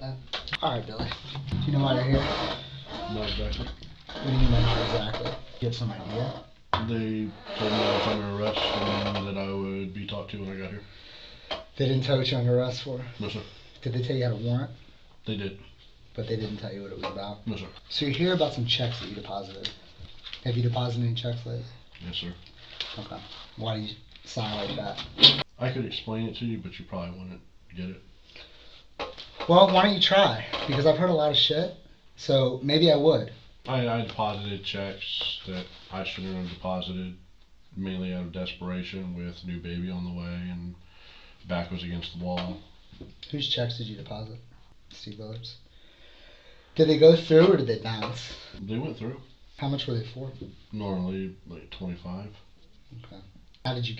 that. Alright, Billy. Do you know why you're here? Not exactly. What do you mean by not exactly? You have some idea? They told me I was under arrest and that I would be talked to when I got here. They didn't tell you what you're under arrest for? No, sir. Did they tell you had a warrant? They did. But they didn't tell you what it was about? No, sir. So you're here about some checks that you deposited. Have you deposited any checks lately? Yes, sir. Okay. Why do you sound like that? I could explain it to you, but you probably wouldn't get it. Well, why don't you try? Because I've heard a lot of shit, so maybe I would. I deposited checks that I shouldn't have deposited, mainly out of desperation with new baby on the way and back was against the wall. Whose checks did you deposit? Steve Phillips. Did they go through or did they bounce? They went through. How much were they for? Normally like 25. Okay. How did you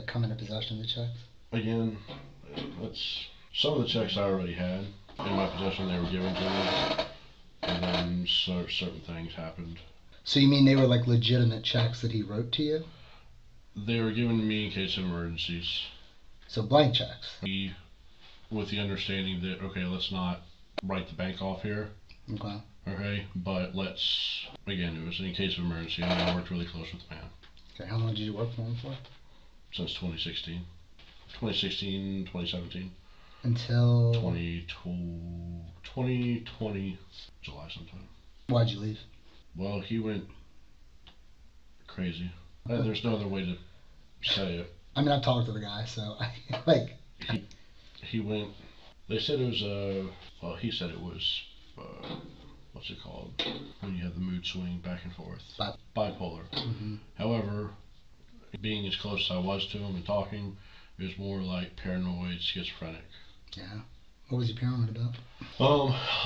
come into possession of the checks? Again, some of the checks I already had in my possession. They were given to me, and then certain things happened. So you mean they were like legitimate checks that he wrote to you? They were given to me in case of emergencies. So blank checks? With the understanding that, okay, let's not write the bank off here. Okay. Okay, but again, it was in case of emergency, and I worked really close with the man. Okay, how long did you work for him for? Since 2016. 2017. Until? 2020, July sometime. Why'd you leave? Well, he went crazy. There's no other way to say it. I mean, I've talked to the guy, so He went. They said it was he said it was what's it called when you have the mood swing back and forth? Bipolar. Mm-hmm. However, being as close as I was to him and talking, it was more like paranoid, schizophrenic. Yeah. What was he paranoid about? A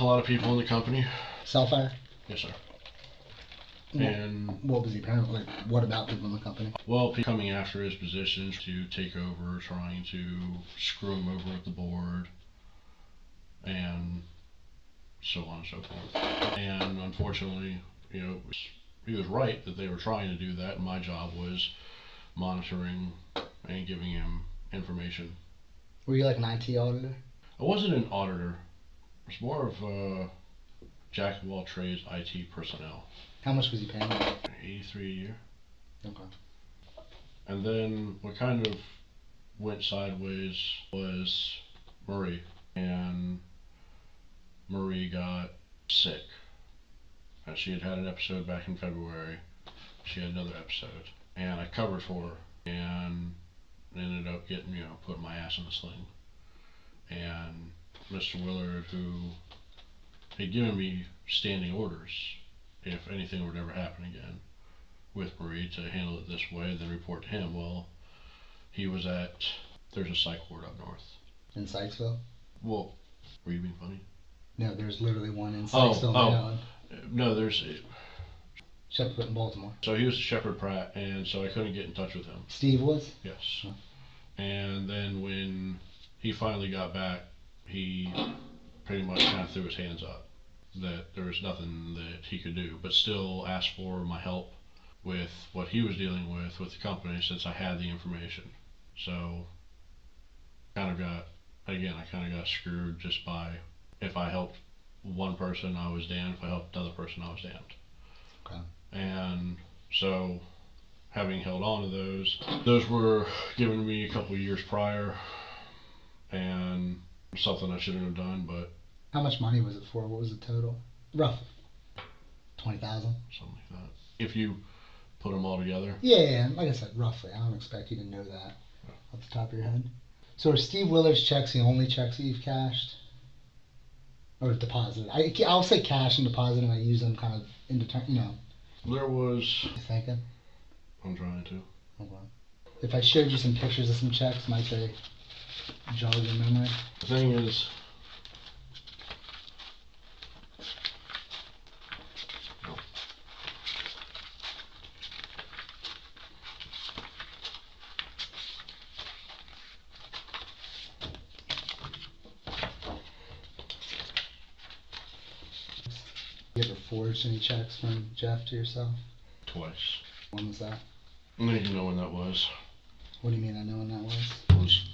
lot of people in the company. Cellphone? Yes, sir. And what was he paranoid? Like, what about people in the company? Well, people coming after his position to take over, trying to screw him over at the board, and so on and so forth. And unfortunately, he was right that they were trying to do that, and my job was monitoring and giving him information. Were you like an IT auditor? I wasn't an auditor. I was more of a jack of all trades IT personnel. How much was he paying you? $83 a year. Okay. And then what kind of went sideways was Marie. And Marie got sick. She had an episode back in February. She had another episode. And I covered for her and ended up getting, putting my ass in the sling. And Mr. Willard, who had given me standing orders if anything would ever happen again with Marie to handle it this way, then report to him. Well, he was there's a psych ward up north. In Sykesville? Well, were you being funny? No, there's literally one in Sykesville, Maryland. No, there's... Shepherd in Baltimore. So he was Shepherd Pratt, and so I couldn't get in touch with him. Steve was? Yes. Oh. And then when he finally got back, he pretty much kind of threw his hands up. That there was nothing that he could do, but still asked for my help with what he was dealing with the company since I had the information. So I kind of got screwed just by, if I helped one person, I was damned. If I helped another person, I was damned. Okay. And so having held on to those were given to me a couple of years prior, and something I shouldn't have done, but. How much money was it for? What was the total? Roughly. 20,000? Something like that. If you put them all together? Yeah, like I said, roughly. I don't expect you to know that off the top of your head. So are Steve Willard's checks the only checks that you've cashed? Or deposited? I'll say cash and deposit, and I use them kind of indeterminate, There was... You thinking? I'm trying to. Okay. If I showed you some pictures of some checks, might they jog your memory? The thing is... You ever forged any checks from Jeff to yourself? Twice. When was that? I don't even know when that was. What do you mean I know when that was? It was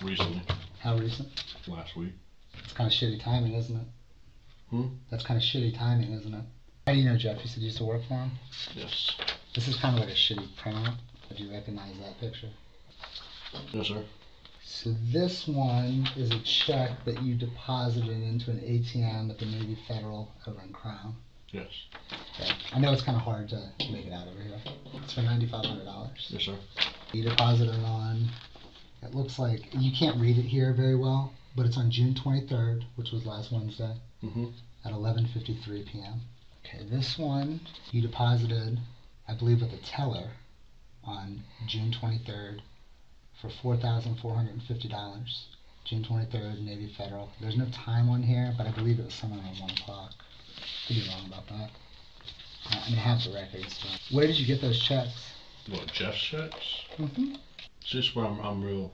recently. How recent? Last week. It's kind of shitty timing, isn't it? Hmm? That's kind of shitty timing, isn't it? How do you know Jeff? You said you used to work for him? Yes. This is kind of like a shitty printout. Do you recognize that picture? Yes, sir. So this one is a check that you deposited into an ATM at the Navy Federal over in Crown. Yes. Okay. I know it's kind of hard to make it out over here. It's for $9,500. Yes, sir. You deposited it on, it looks like, you can't read it here very well, but it's on June 23rd, which was last Wednesday, Mm-hmm. at 11:53 p.m. Okay, this one you deposited, I believe, with a teller on June 23rd for $4,450. June 23rd, Navy Federal. There's no time on here, but I believe it was somewhere around 1 o'clock. Could be wrong about that. I mean, I have the records. But where did you get those checks? What, Jeff's checks? Mm-hmm. It's just where I'm real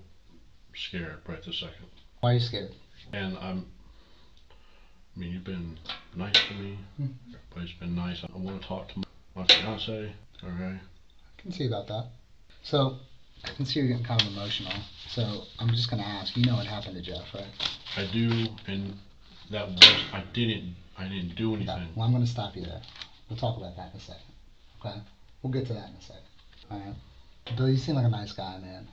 scared right this second. Why are you scared? And I mean, you've been nice to me. Mm-hmm. Everybody's been nice. I want to talk to my fiance. Okay. I can see about that. So, I can see you're getting kind of emotional. So, I'm just going to ask, you know what happened to Jeff, right? I do, and that was, I didn't do anything. Okay. Well, I'm going to stop you there. We'll talk about that in a second. Okay? We'll get to that in a second. Alright? Bill, you seem like a nice guy, man.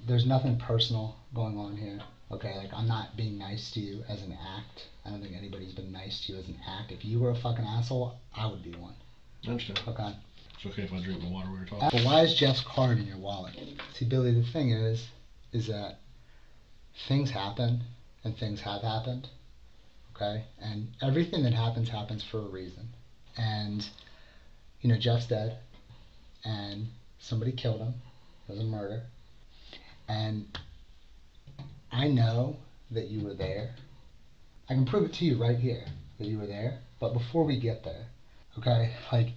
There's nothing personal going on here. Okay? Like, I'm not being nice to you as an act. I don't think anybody's been nice to you as an act. If you were a fucking asshole, I would be one. I understand. Okay? It's okay if I drink the water we were talking. But why is Jeff's card in your wallet? See, Billy, the thing is that things happen, and things have happened. Okay? And everything that happens for a reason. And, you know, Jeff's dead, and somebody killed him. It was a murder. And I know that you were there. I can prove it to you right here that you were there. But before we get there, okay, like,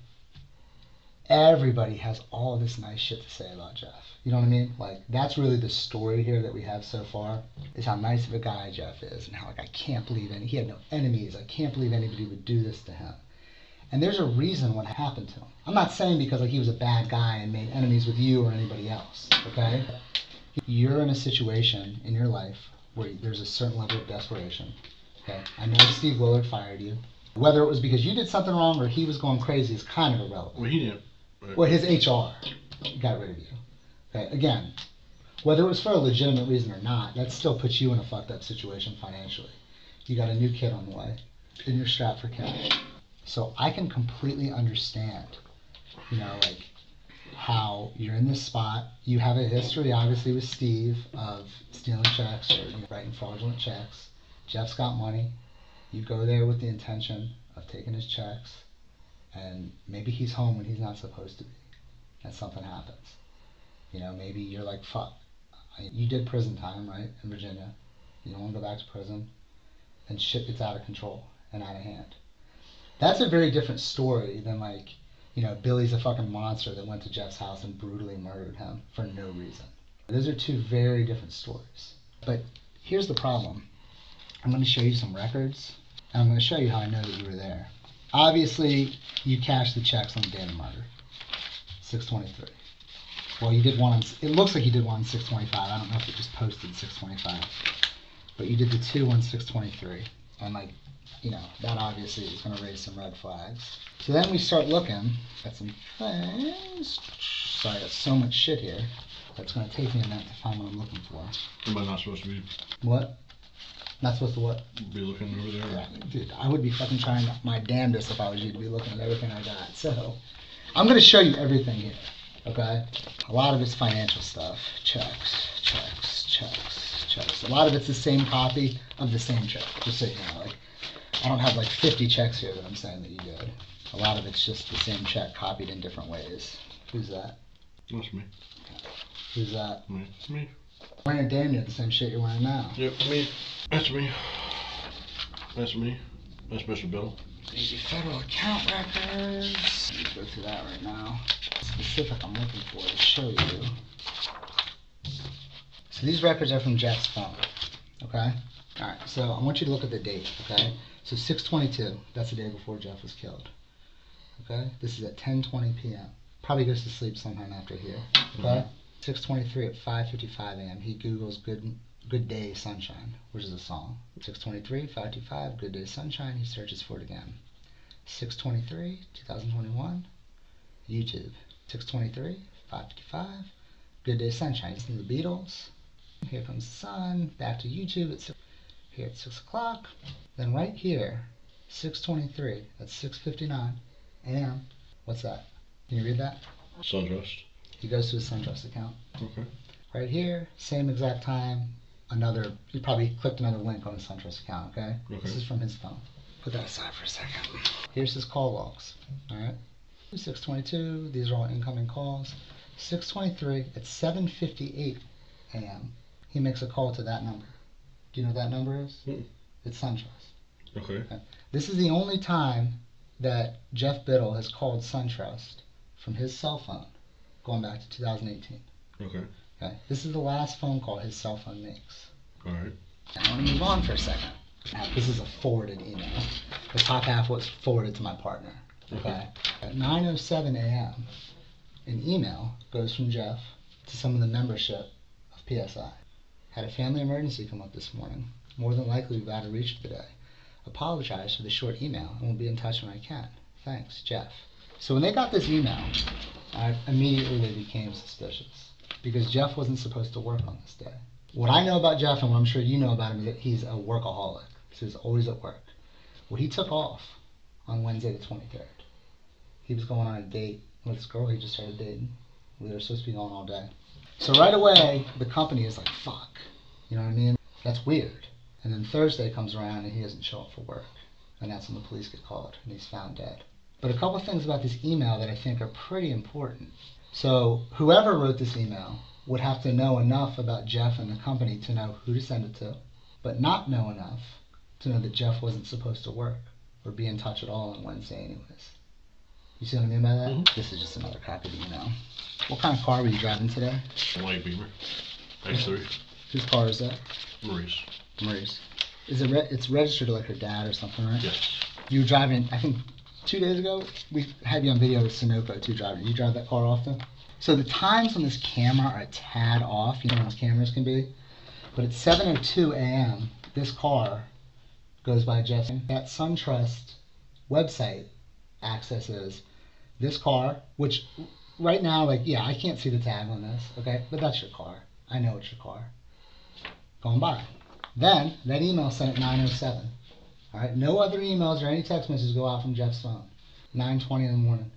everybody has all this nice shit to say about Jeff. You know what I mean? Like, that's really the story here that we have so far, is how nice of a guy Jeff is, and how, like, I can't believe he had no enemies. I can't believe anybody would do this to him. And there's a reason what happened to him. I'm not saying because, like, he was a bad guy and made enemies with you or anybody else, okay? You're in a situation in your life where there's a certain level of desperation, okay? I know Steve Willard fired you. Whether it was because you did something wrong or he was going crazy is kind of irrelevant. Well, he didn't. Well, his HR got rid of you. Okay, again, whether it was for a legitimate reason or not, that still puts you in a fucked up situation financially. You got a new kid on the way, and you're strapped for cash. So I can completely understand, you know, like, how you're in this spot. You have a history, obviously, with Steve of stealing checks or, you know, writing fraudulent checks. Jeff's got money. You go there with the intention of taking his checks, and maybe he's home when he's not supposed to be, and something happens. You know, maybe you're like, fuck, you did prison time, right, in Virginia. You don't want to go back to prison, and shit gets out of control and out of hand. That's a very different story than, like, you know, Billy's a fucking monster that went to Jeff's house and brutally murdered him for no reason. Those are two very different stories. But here's the problem. I'm going to show you some records, and I'm going to show you how I know that you were there. Obviously, you cashed the checks on the day of the murder, 6/23. Well, you did one on, it looks like you did one on 6/25. I don't know if it just posted 6/25. But you did the two on 6/23. And, like, you know, that obviously is going to raise some red flags. So then we start looking at some things. Sorry, I got so much shit here. That's going to take me a minute to find what I'm looking for. Am I not supposed to be? What? Not supposed to what? Be looking over there? Yeah, dude, I would be fucking trying my damnedest if I was you to be looking at everything I got. So, I'm going to show you everything here, okay? A lot of it's financial stuff. Checks. A lot of it's the same copy of the same check, just so you know. Like, I don't have like 50 checks here that I'm saying that you did. A lot of it's just the same check copied in different ways. Who's that? That's me. Who's that? Me. It's me. Wearing damn near the same shit you're wearing now. Yep, me. That's me. That's me. That's Mr. Biddle. Navy Federal account records. Let me go through that right now. Specific I'm looking for to show you. So these records are from Jeff's phone. Okay? Alright, so I want you to look at the date, okay? So 6/22, that's the day before Jeff was killed. Okay? This is at 10:20 p.m. Probably goes to sleep sometime after here. Okay? 6/23 at 5:55 a.m. He Googles good Good Day Sunshine, which is a song. 6:23, 525, Good Day Sunshine. He searches for it again. 6:23, 2021, YouTube. 6:23, 555, Good Day Sunshine. Listen to the Beatles. Here Comes the Sun. Back to YouTube at 6, here at 6 o'clock. Then right here, 6:23. That's 6:59 a.m. What's that? Can you read that? SunTrust. He goes to his SunTrust account. Okay. Right here, same exact time. You probably clicked another link on his SunTrust account, okay? This is from his phone. Put that aside for a second. Here's his call logs, all right? 6:22, these are all incoming calls. 6:23, at 7:58 a.m., he makes a call to that number. Do you know what that number is? It's SunTrust. Okay. This is the only time that Jeff Biddle has called SunTrust from his cell phone, going back to 2018. Okay. This is the last phone call his cell phone makes. All right. I want to move on for a second. This is a forwarded email. The top half was forwarded to my partner. Okay. At 9:07 a.m., an email goes from Jeff to some of the membership of PSI. Had a family emergency come up this morning. More than likely we've out of reach today. Apologize for the short email and will be in touch when I can. Thanks, Jeff. So when they got this email, immediately they became suspicious because Jeff wasn't supposed to work on this day. What I know about Jeff and what I'm sure you know about him is that he's a workaholic. So he's always at work. Well, he took off on Wednesday the 23rd. He was going on a date with this girl he just started dating. We were supposed to be going all day. So right away, the company is like, fuck. You know what I mean? That's weird. And then Thursday comes around and he doesn't show up for work. And that's when the police get called and he's found dead. But a couple things about this email that I think are pretty important. So whoever wrote this email would have to know enough about Jeff and the company to know who to send it to, but not know enough to know that Jeff wasn't supposed to work or be in touch at all on Wednesday anyways. You see what I mean by that? Mm-hmm. This is just another copy of the email. What kind of car were you driving today? A white Beamer. X3. Whose car is that? Marie's. Marie's. Is it it's registered to like her dad or something, right? Yes. You were driving, I think 2 days ago, we had you on video with Sunoco too driving. You drive that car often? So the times on this camera are a tad off, you know how those cameras can be. But at 7:02 a.m., this car goes by Jeff. That SunTrust website accesses this car, which right now, like, yeah, I can't see the tag on this, okay? But that's your car. I know it's your car. Going by. Then, that email sent at 9:07. All right? No other emails or any text messages go out from Jeff's phone. 9:20 in the morning.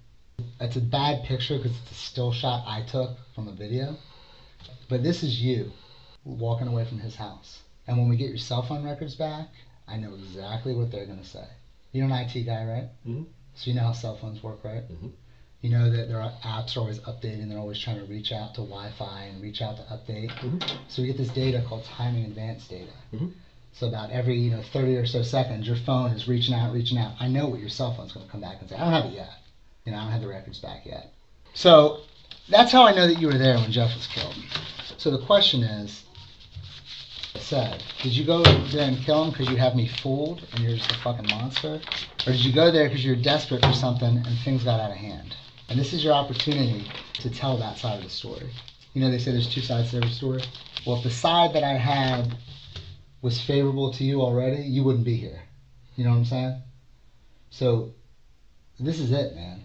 It's a bad picture because it's a still shot I took from a video. But this is you walking away from his house. And when we get your cell phone records back, I know exactly what they're going to say. You're an IT guy, right? Mm-hmm. So you know how cell phones work, right? Mm-hmm. You know that their apps are always updating. They're always trying to reach out to Wi-Fi and reach out to update. Mm-hmm. So we get this data called timing advance data. Mm-hmm. So about every 30 or so seconds, your phone is reaching out. I know what your cell phone's going to come back and say. I don't have it yet. I don't have the records back yet. So that's how I know that you were there when Jeff was killed. So the question is, did you go there and kill him because you have me fooled and you're just a fucking monster? Or did you go there because you're desperate for something and things got out of hand? And this is your opportunity to tell that side of the story. They say there's two sides to every story. Well, if the side that I had was favorable to you already, you wouldn't be here. You know what I'm saying? So this is it, man.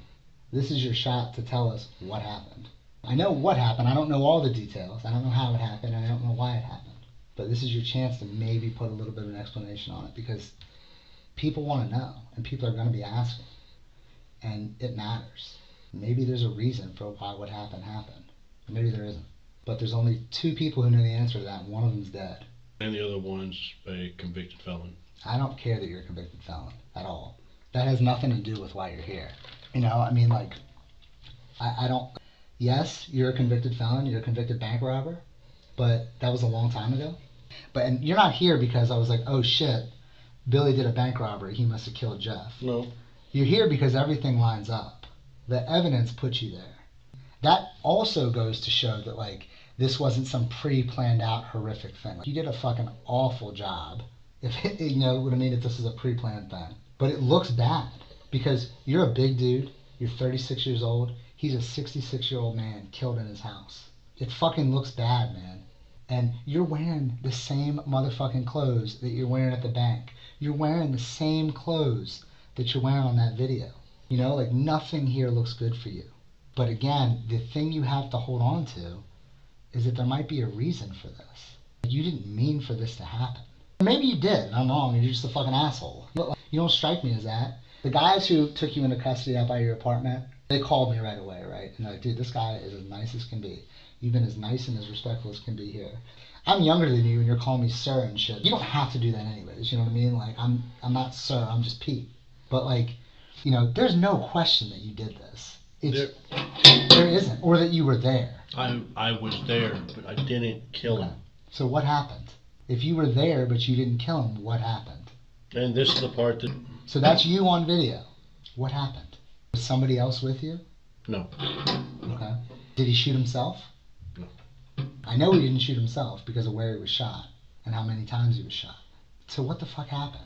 This is your shot to tell us what happened. I know what happened. I don't know all the details. I don't know how it happened. I don't know why it happened. But this is your chance to maybe put a little bit of an explanation on it because people want to know and people are going to be asking. And it matters. Maybe there's a reason for why what happened. Or maybe there isn't. But there's only two people who know the answer to that, and one of them's dead. And the other one's a convicted felon. I don't care that you're a convicted felon at all. That has nothing to do with why you're here. I don't... Yes, you're a convicted felon, you're a convicted bank robber, but that was a long time ago. And you're not here because I was like, oh shit, Billy did a bank robbery, he must have killed Jeff. No. You're here because everything lines up. The evidence puts you there. That also goes to show that, this wasn't some pre-planned out horrific thing. You did a fucking awful job if this is a pre-planned thing. But it looks bad because you're a big dude, you're 36 years old, he's a 66-year-old man killed in his house. It fucking looks bad, man. and you're wearing the same motherfucking clothes that you're wearing at the bank. You're wearing the same clothes that you're wearing on that video. You know, like nothing here looks good for you. But again, the thing you have to hold on to is that there might be a reason for this. You didn't mean for this to happen. Maybe you did, and I'm wrong, you're just a fucking asshole. But you don't strike me as that. The guys who took you into custody out by your apartment, they called me right away, right? And they're like, dude, this guy is as nice as can be. You've been as nice and as respectful as can be here. I'm younger than you and you're calling me sir and shit. You don't have to do that anyways, you know what I mean? Like, I'm not sir, I'm just Pete. But like, you know, there's no question that you did this. There isn't. Or that you were there. I was there, but I didn't kill him. So what happened? If you were there but you didn't kill him, what happened? And this is the part that... So that's you on video. What happened? Was somebody else with you? No. Okay. Did he shoot himself? No. I know he didn't shoot himself because of where he was shot and how many times he was shot. So what the fuck happened?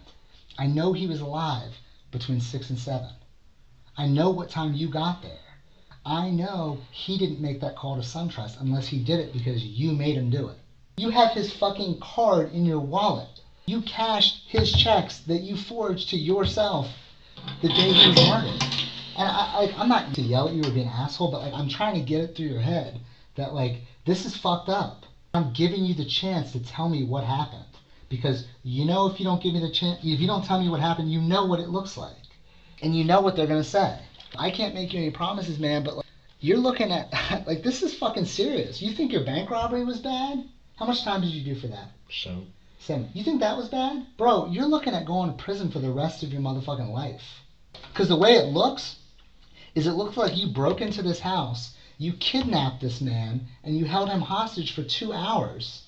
I know he was alive between 6 and 7. I know what time you got there. I know he didn't make that call to SunTrust unless he did it because you made him do it. You have his fucking card in your wallet. You cashed his checks that you forged to yourself the day he was murdered. And I'm not to yell at you or be an asshole, but like I'm trying to get it through your head that like this is fucked up. I'm giving you the chance to tell me what happened. Because you know if you don't give me the chance, if you don't tell me what happened, you know what it looks like. And you know what they're going to say. I can't make you any promises, man, but like, you're looking at, like, this is fucking serious. You think your bank robbery was bad? How much time did you do for that? 7. You think that was bad? Bro, you're looking at going to prison for the rest of your motherfucking life. Because the way it looks is it looks like you broke into this house, you kidnapped this man, and you held him hostage for 2 hours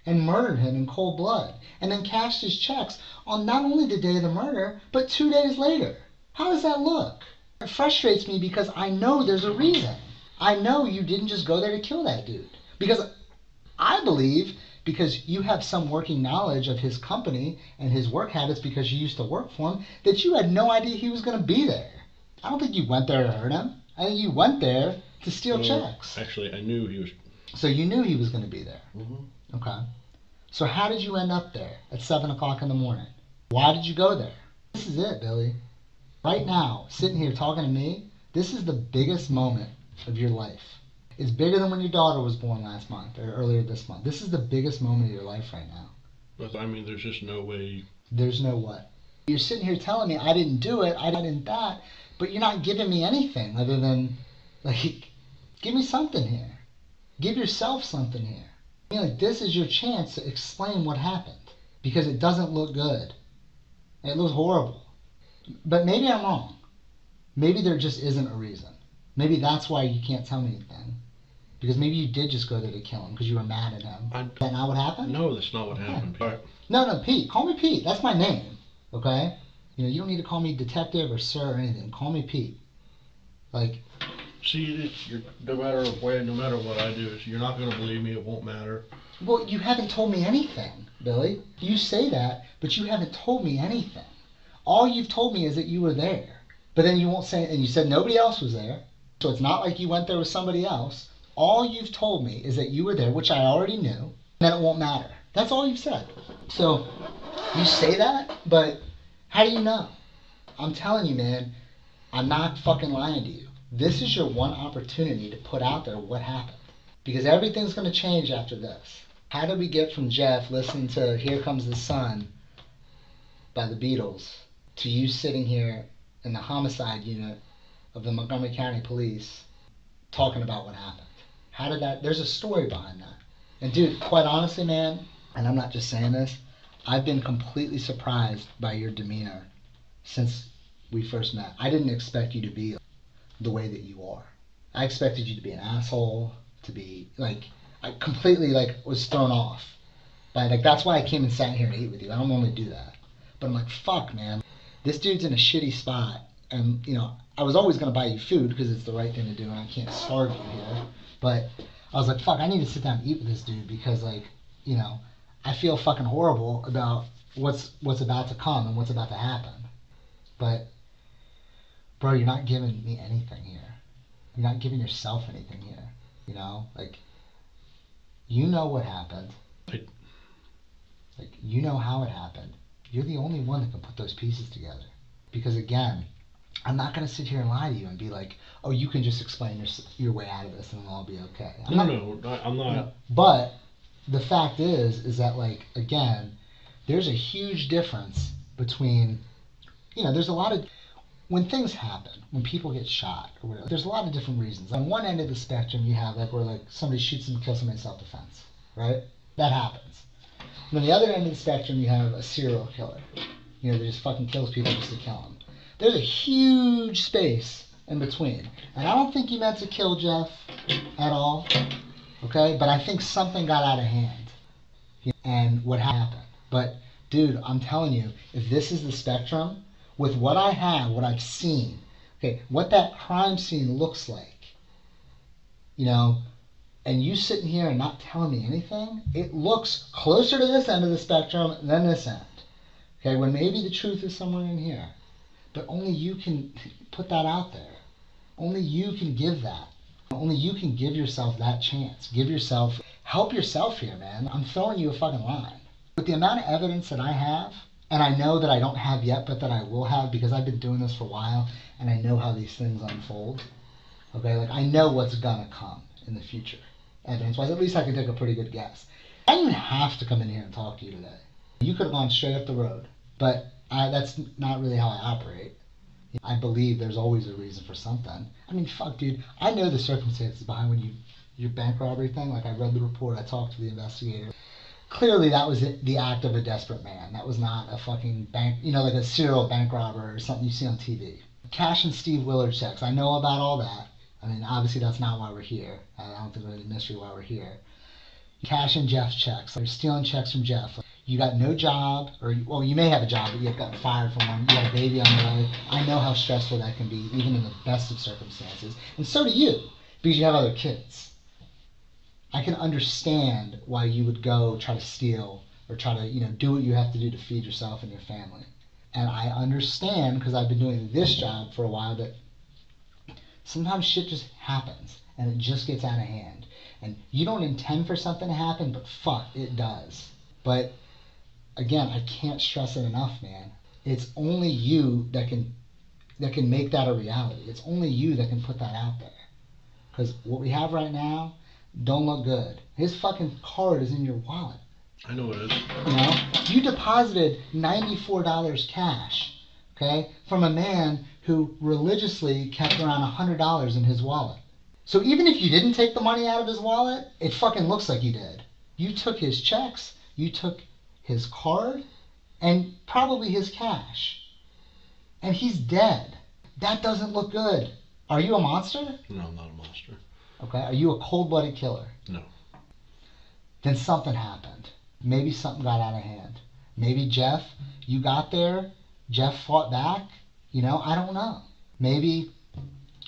and murdered him in cold blood, and then cashed his checks on not only the day of the murder, but 2 days later. How does that look? It frustrates me because I know there's a reason. I know you didn't just go there to kill that dude. Because I believe, because you have some working knowledge of his company and his work habits because you used to work for him, that you had no idea he was going to be there. I don't think you went there to hurt him. I think you went there to steal checks. Actually, I knew he was... So you knew he was going to be there? Mm-hmm. Okay. So how did you end up there at 7 o'clock in the morning? Why did you go there? This is it, Billy. Right now, sitting here talking to me, this is the biggest moment of your life. It's bigger than when your daughter was born last month or earlier this month. This is the biggest moment of your life right now. But I mean, there's just no way... There's no what? You're sitting here telling me I didn't do it, I didn't that, but you're not giving me anything other than, like, give me something here. Give yourself something here. I mean, like, this is your chance to explain what happened. Because it doesn't look good. It looks horrible. But maybe I'm wrong. Maybe there just isn't a reason. Maybe that's why you can't tell me anything. Because maybe you did just go there to kill him because you were mad at him. Is that not what happened? No, that's not what happened. Right. No, Pete. Call me Pete. That's my name. Okay? You know, you don't need to call me detective or sir or anything. Call me Pete. Like... See, no matter what I do, you're not going to believe me. It won't matter. Well, you haven't told me anything, Billy. You say that, but you haven't told me anything. All you've told me is that you were there. But then you won't say, and you said nobody else was there. So it's not like you went there with somebody else. All you've told me is that you were there, which I already knew, and then it won't matter. That's all you've said. So you say that, but how do you know? I'm telling you, man, I'm not fucking lying to you. This is your one opportunity to put out there what happened. Because everything's going to change after this. How did we get from Jeff listening to Here Comes the Sun by the Beatles to you sitting here in the homicide unit of the Montgomery County Police talking about what happened? How did that... There's a story behind that. And dude, quite honestly, man, and I'm not just saying this, I've been completely surprised by your demeanor since we first met. I didn't expect you to be the way that you are. I expected you to be an asshole, to be like, I completely like was thrown off by like, that's why I came and sat here and ate with you. I don't normally do that, but I'm like, fuck, man, this dude's in a shitty spot, and you know, I was always gonna buy you food because it's the right thing to do, and I can't starve you here. But I was like, fuck, I need to sit down and eat with this dude because like, you know, I feel fucking horrible about what's about to come and what's about to happen. But bro, you're not giving me anything here. You're not giving yourself anything here. You know, like, you know what happened. Like, you know how it happened. You're the only one that can put those pieces together. Because again, I'm not going to sit here and lie to you and be like, oh, you can just explain your way out of this and it'll all be okay. I'm not. But the fact is that, like, again, there's a huge difference between, there's a lot of, when things happen, when people get shot or whatever, there's a lot of different reasons. On one end of the spectrum, you have like where like somebody shoots and kills somebody in self-defense, right? That happens. And on the other end of the spectrum, you have a serial killer. That just fucking kills people just to kill them. There's a huge space in between. And I don't think he meant to kill Jeff at all, okay? But I think something got out of hand. And what happened. But, dude, I'm telling you, if this is the spectrum, with what I have, what I've seen, okay, what that crime scene looks like, and you sitting here and not telling me anything, it looks closer to this end of the spectrum than this end. Okay, when maybe the truth is somewhere in here. But only you can put that out there. Only you can give that. Only you can give yourself that chance. Help yourself here, man. I'm throwing you a fucking line. With the amount of evidence that I have, and I know that I don't have yet, but that I will have because I've been doing this for a while, and I know how these things unfold. Okay, like I know what's gonna come in the future. Evidence-wise, at least I can take a pretty good guess. I didn't even have to come in here and talk to you today. You could have gone straight up the road, but that's not really how I operate. I believe there's always a reason for something. I mean, fuck, dude. I know the circumstances behind when your bank robbery thing. Like, I read the report. I talked to the investigator. Clearly, that was the act of a desperate man. That was not a fucking bank, like a serial bank robber or something you see on TV. Cash and Steve Willard checks. I know about all that. I mean, obviously, that's not why we're here. I don't think there's any mystery why we're here. Cash and Jeff checks. They're stealing checks from Jeff. You got no job, or, well, you may have a job, but you've gotten fired from one. You got a baby on the way. I know how stressful that can be, even in the best of circumstances. And so do you, because you have other kids. I can understand why you would go try to steal or try to, do what you have to do to feed yourself and your family. And I understand, because I've been doing this job for a while, that sometimes shit just happens and it just gets out of hand. And you don't intend for something to happen, but fuck, it does. But again, I can't stress it enough, man. It's only you that can make that a reality. It's only you that can put that out there. Because what we have right now don't look good. His fucking card is in your wallet. I know it is. You deposited $94 cash, okay, from a man who religiously kept around $100 in his wallet. So even if you didn't take the money out of his wallet, it fucking looks like you did. You took his checks, you took his card, and probably his cash. And he's dead. That doesn't look good. Are you a monster? No, I'm not a monster. Okay, are you a cold-blooded killer? No. Then something happened. Maybe something got out of hand. Maybe Jeff, you got there, Jeff fought back, I don't know. Maybe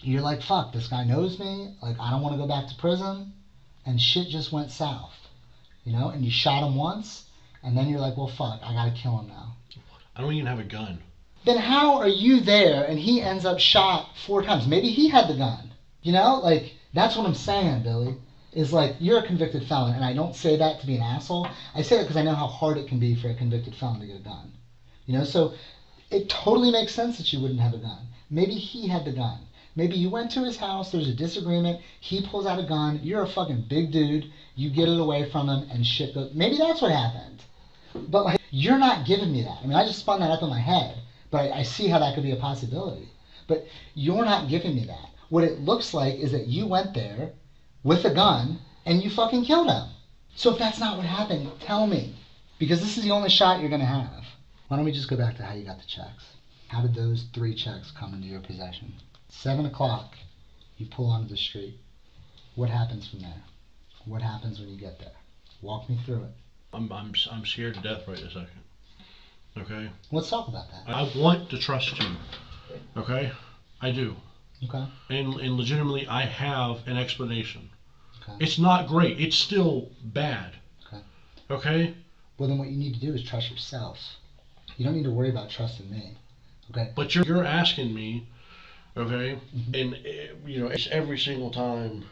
you're like, fuck, this guy knows me, like, I don't want to go back to prison, and shit just went south, and you shot him once, and then you're like, well, fuck, I gotta kill him now. I don't even have a gun. Then how are you there and he ends up shot 4 times? Maybe he had the gun, like, that's what I'm saying, Billy, is like, you're a convicted felon, and I don't say that to be an asshole. I say that because I know how hard it can be for a convicted felon to get a gun, so it totally makes sense that you wouldn't have a gun. Maybe he had the gun. Maybe you went to his house, there's a disagreement, he pulls out a gun, you're a fucking big dude, you get it away from him, and shit goes. Maybe that's what happened. But, like, you're not giving me that. I mean, I just spun that up in my head, but I see how that could be a possibility. But you're not giving me that. What it looks like is that you went there with a gun, and you fucking killed him. So if that's not what happened, tell me. Because this is the only shot you're going to have. Why don't we just go back to how you got the checks? How did those 3 checks come into your possession? 7 o'clock, you pull onto the street. What happens from there? What happens when you get there? Walk me through it. I'm scared to death right this second. Okay? Let's talk about that. I want to trust you. Okay? I do. Okay. And legitimately, I have an explanation. Okay. It's not great. It's still bad. Okay. Okay? Well, then what you need to do is trust yourself. You don't need to worry about trusting me. Okay? But you're asking me, okay? Mm-hmm. And, it's every single time,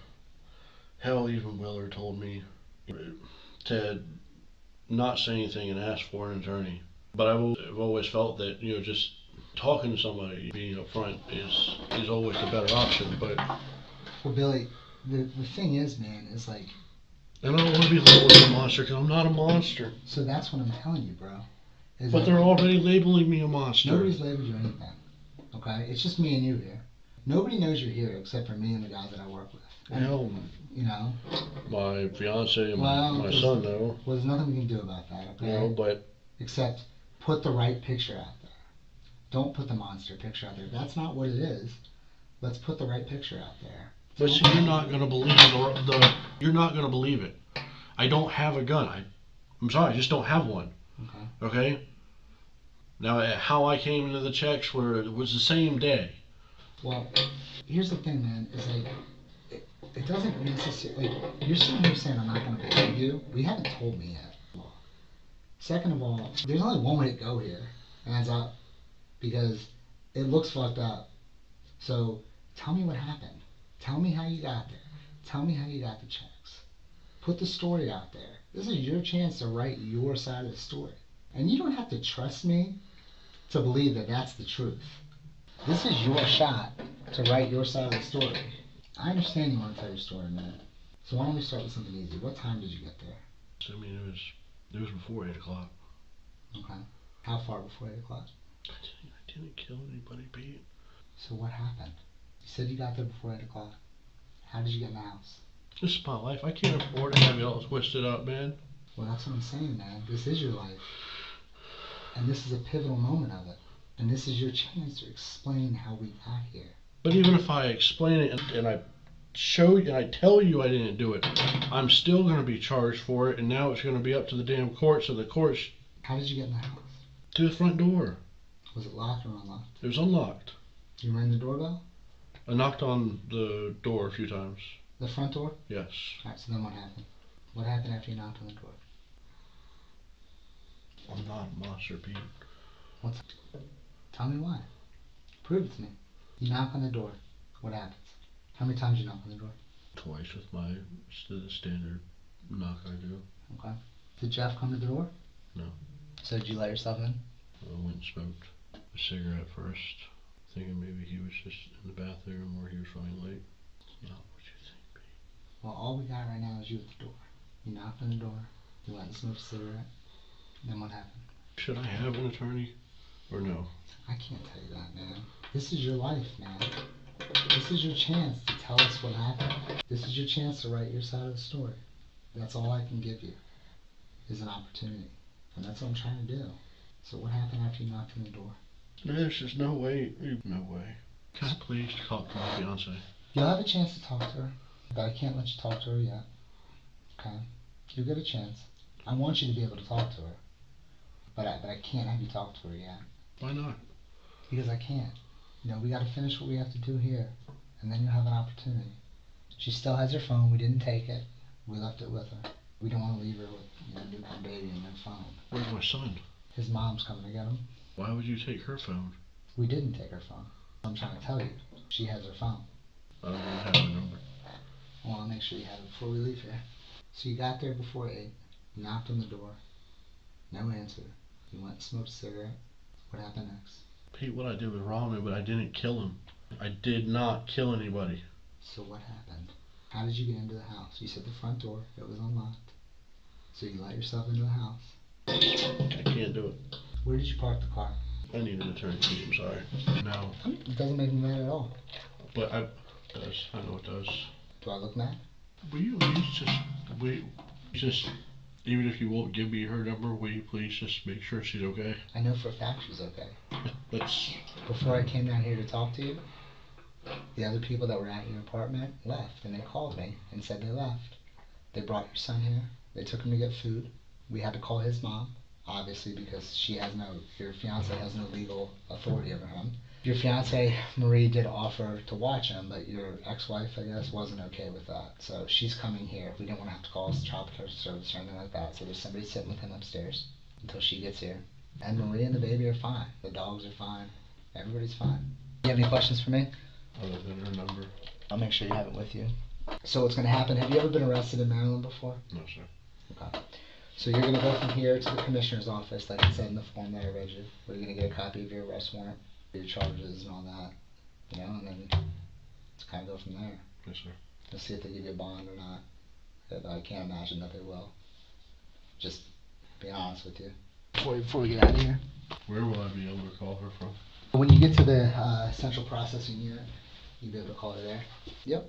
hell, even Willard told me to not say anything and ask for an attorney. But I've always felt that, just talking to somebody, being upfront is always the better option. But Well, Billy, the thing is, man, is like. And I don't want to be labeled as a monster because I'm not a monster. So that's what I'm telling you, bro. But they're already labeling me a monster. Nobody's labeled you anything. Okay? It's just me and you here. Nobody knows you're here except for me and the guys that I work with. And, Hell, my fiance and my son know. Well, there's nothing we can do about that, okay? No, but except put the right picture out there. Don't put the monster picture out there. That's not what it is. Let's put the right picture out there. But see, you're not gonna believe it. You're not gonna believe it. I don't have a gun. I'm sorry, I just don't have one. Okay. Now, how I came into the checks it was the same day. Well, here's the thing, man. Is like it doesn't necessarily. You're sitting here saying I'm not gonna believe you. We haven't told me yet. Second of all, there's only one way to go here, and that's up, because it looks fucked up. So tell me what happened. Tell me how you got there. Tell me how you got the checks. Put the story out there. This is your chance to write your side of the story. And you don't have to trust me to believe that that's the truth. This is your shot to write your side of the story. I understand you want to tell your story, man. So why don't we start with something easy? What time did you get there? I mean, it was before 8 o'clock. Okay. How far before 8 o'clock? I didn't kill anybody, Pete. So what happened? You said you got there before 8 o'clock. How did you get in the house? This is my life. I can't afford to have it all twisted up, man. Well, that's what I'm saying, man. This is your life. And this is a pivotal moment of it. And this is your chance to explain how we got here. But even if I explain it and I show you and I tell you I didn't do it, I'm still going to be charged for it. And now it's going to be up to the damn courts. So the courts. How did you get in the house? To the front door. Was it locked or unlocked? It was unlocked. You rang the doorbell? I knocked on the door a few times. The front door? Yes. Alright, so then what happened? What happened after you knocked on the door? I'm not a monster, Pete. Tell me why. Prove it to me. You knock on the door. What happens? How many times you knock on the door? Twice with the standard knock I do. Okay. Did Jeff come to the door? No. So did you let yourself in? I went and smoked a cigarette first, thinking maybe he was just in the bathroom or he was running late. Not what you think, Pete. Well, all we got right now is you at the door. You knocked on the door. You went and smoked a cigarette. Then what happened? Should I have an attorney or no? I can't tell you that, man. This is your life, man. This is your chance to tell us what happened. This is your chance to write your side of the story. That's all I can give you, is an opportunity. And that's what I'm trying to do. So what happened after you knocked on the door? There's just no way. No way. Can I please talk to my fiance? You'll have a chance to talk to her, but I can't let you talk to her yet. Okay? You'll get a chance. I want you to be able to talk to her. But I can't have you talk to her yet. Why not? Because I can't. We gotta finish what we have to do here, and then you'll have an opportunity. She still has her phone. We didn't take it. We left it with her. We don't want to leave her with a newborn baby and no phone. Where's my son? His mom's coming to get him. Why would you take her phone? We didn't take her phone. I'm trying to tell you. She has her phone. I don't want to have her number. I want to make sure you have it before we leave here. So you got there before 8. You knocked on the door. No answer. You went and smoked a cigarette. What happened next? Pete, what I did was wrong, but I didn't kill him. I did not kill anybody. So what happened? How did you get into the house? You said the front door. It was unlocked. So you let yourself into the house. I can't do it. Where did you park the car? I need an attorney, Pete. I'm sorry. No. It doesn't make me mad at all. But it does. I know it does. Do I look mad? Will you at least even if you won't give me her number, will you please just make sure she's okay? I know for a fact she's okay. Let's. Before I came down here to talk to you, the other people that were at your apartment left, and they called me and said they left. They brought your son here. They took him to get food. We had to call his mom, obviously, because your fiance has no legal authority over him. Your fiance, Marie, did offer to watch him, but your ex-wife, I guess, wasn't okay with that. So she's coming here. We didn't want to have to call child care service or anything like that. So there's somebody sitting with him upstairs until she gets here. And Marie and the baby are fine. The dogs are fine. Everybody's fine. You have any questions for me? Other than her number. I'll make sure you have it with you. So what's going to happen, have you ever been arrested in Maryland before? No, sir. Okay. So you're gonna go from here to the commissioner's office, like it said in the form that I read you, where you're gonna get a copy of your arrest warrant, your charges and all that, you know, and then just kind of go from there. Yes, sir. Let's see if they give you a bond or not. I can't imagine that they will. Just being honest with you. Before we get out of here. Where will I be able to call her from? When you get to the central processing unit, you'll be able to call her there. Yep.